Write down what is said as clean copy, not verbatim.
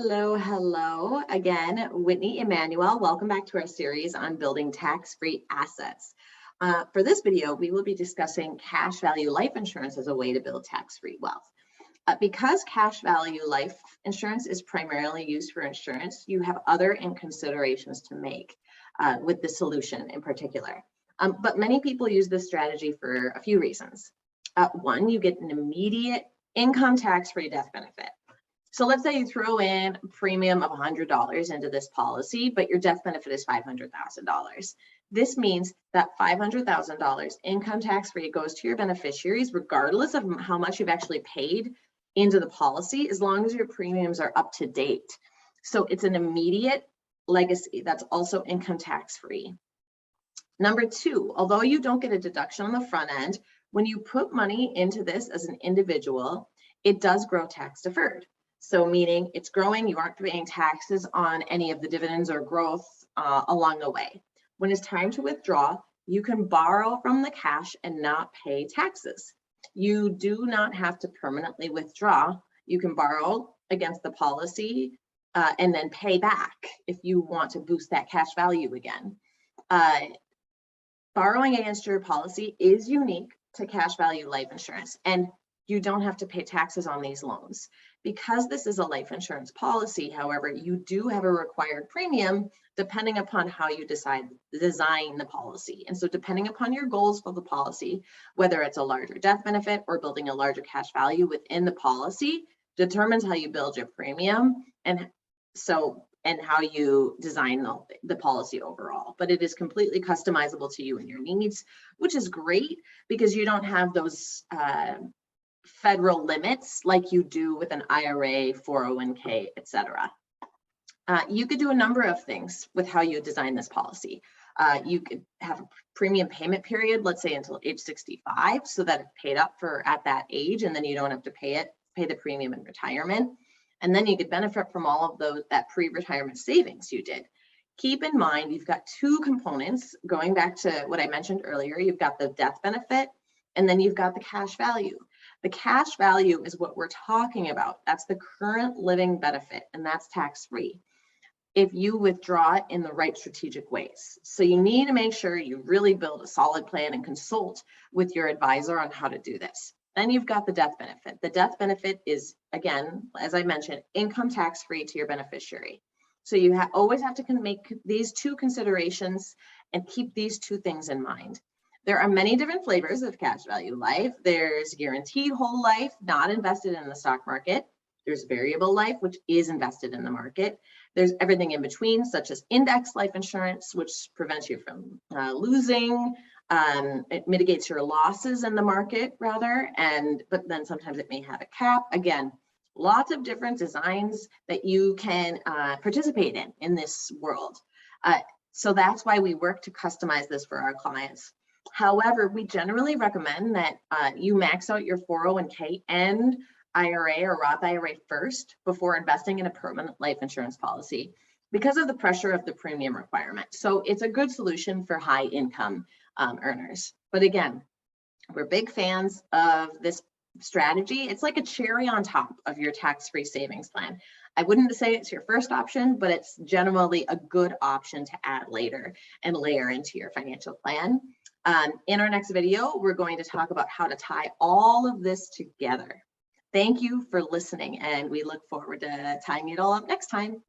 Hello, hello. Again, Whitney Emmanuel. Welcome back to our series on building tax-free assets. For this video, we will be discussing cash value life insurance as a way to build tax-free wealth. Because cash value life insurance is primarily used for insurance, you have other considerations to make with the solution in particular. But many people use this strategy for a few reasons. One, you get an immediate income tax-free death benefit. So let's say you throw in a premium of $100 into this policy, but your death benefit is $500,000. This means that $500,000 income tax-free goes to your beneficiaries, regardless of how much you've actually paid into the policy, as long as your premiums are up to date. So it's an immediate legacy that's also income tax-free. Number two, although you don't get a deduction on the front end, when you put money into this as an individual, it does grow tax deferred. So meaning it's growing, you aren't paying taxes on any of the dividends or growth along the way. When it's time to withdraw, you can borrow from the cash and not pay taxes. You do not have to permanently withdraw. You can borrow against the policy and then pay back if you want to boost that cash value again. Borrowing against your policy is unique to cash value life insurance, and you don't have to pay taxes on these loans. Because this is a life insurance policy, however, you do have a required premium depending upon how you design the policy. And so depending upon your goals for the policy, whether it's a larger death benefit or building a larger cash value within the policy, determines how you build your premium and how you design the policy overall. But it is completely customizable to you and your needs, which is great because you don't have those federal limits like you do with an IRA, 401k, etc. You could do a number of things with how you design this policy. You could have a premium payment period, let's say until age 65, so that it's paid up for at that age, and then you don't have to pay the premium in retirement. And then you could benefit from all of that pre-retirement savings you did. Keep in mind, you've got two components, going back to what I mentioned earlier. You've got the death benefit, and then you've got the cash value. The cash value is what we're talking about. That's the current living benefit, and that's tax-free if you withdraw it in the right strategic ways. So you need to make sure you really build a solid plan and consult with your advisor on how to do this. Then you've got the death benefit. The death benefit is, again, as I mentioned, income tax-free to your beneficiary. So you always have to make these two considerations and keep these two things in mind. There are many different flavors of cash value life. There's guaranteed whole life, not invested in the stock market. There's variable life, which is invested in the market. There's everything in between, such as index life insurance, which prevents you from losing. It mitigates your losses in the market rather, but then sometimes it may have a cap. Again, lots of different designs that you can participate in this world. So that's why we work to customize this for our clients. However, we generally recommend that you max out your 401k and IRA or Roth IRA first before investing in a permanent life insurance policy because of the pressure of the premium requirement. So it's a good solution for high income earners. But again, we're big fans of this strategy. It's like a cherry on top of your tax-free savings plan. I wouldn't say it's your first option, but it's generally a good option to add later and layer into your financial plan. In our next video, we're going to talk about how to tie all of this together. Thank you for listening, and we look forward to tying it all up next time.